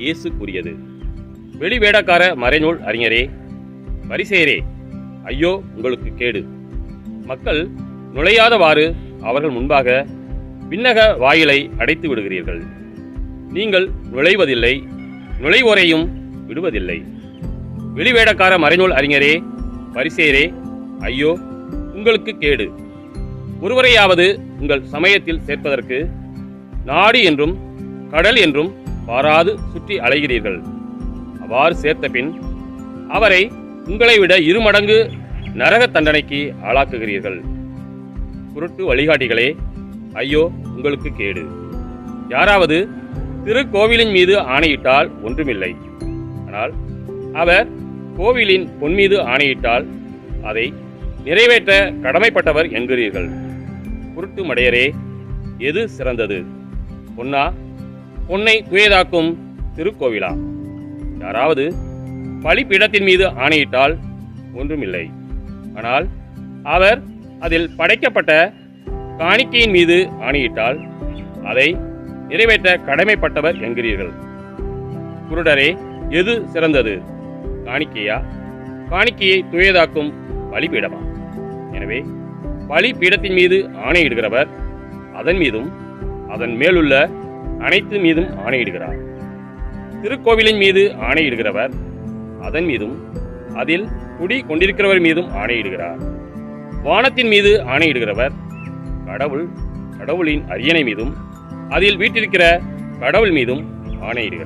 இயேசு கூறியது. வெளிவேடக்கார மறைநூல் அறிஞரே, பரிசேயரே, ஐயோ உங்களுக்கு கேடு! மக்கள் நுழையாதவாறு அவர்கள் முன்பாக விண்ணக வாயிலை அடைத்து விடுகிறீர்கள். நீங்கள் நுழைவதில்லை, நுழைவோரையும் விடுவதில்லை. வெளிவேடக்கார மறைநூல் அறிஞரே, பரிசேயரே, ஐயோ உங்களுக்கு கேடு! ஒருவரையாவது உங்கள் சமயத்தில் சேர்ப்பதற்கு நாடு என்றும் கடல் என்றும் பாராது சுற்றி அலைகிறீர்கள். அவ்வாறு சேர்த்த பின் அவரை உங்களை விட 2 மடங்கு நரக தண்டனைக்கு ஆளாக்குகிறீர்கள். குருட்டு வழிகாட்டிகளே, ஐயோ உங்களுக்கு கேடு! யாராவது திருக்கோவிலின் மீது ஆணையிட்டால் ஒன்றுமில்லை. ஆனால் அவர் கோவிலின் பொன் மீது ஆணையிட்டால் அதை நிறைவேற்ற கடமைப்பட்டவர் என்கிறீர்கள். குருட்டு மடையரே, எது சிறந்தது? பொன்னா, பொன்னை தூயதாக்கும் திருக்கோவிலா? யாராவது பலிபீடத்தின் மீது ஆணையிட்டால் ஒன்றுமில்லை. ஆனால் அவர் அதில் படைக்கப்பட்ட காணிக்கையின் மீது ஆணையிட்டால் அதை நிறைவேற்ற கடமைப்பட்டவர் என்கிறீர்கள். குருடரே, எது சிறந்தது? காணிக்கையா, காணிக்கையை தூயதாக்கும் பலிபீடமா? எனவே பலிபீடத்தின் மீது ஆணையிடுகிறவர் அதன் மீதும் அதன் மேலுள்ள அனைத்து மீதும் ஆணையிடுகிறார். திருக்கோவிலின் மீது ஆணையிடுகிறவர் அதன் மீதும் அதில் குடி கொண்டிருக்கிறவர் மீதும் ஆணையிடுகிறார். வானத்தின் மீது ஆணையிடுகிறவர் கடவுளின் அரியணை மீதும் அதில் வீற்றிருக்கிற கடவுள் மீதும் ஆணையிடுகிறார்.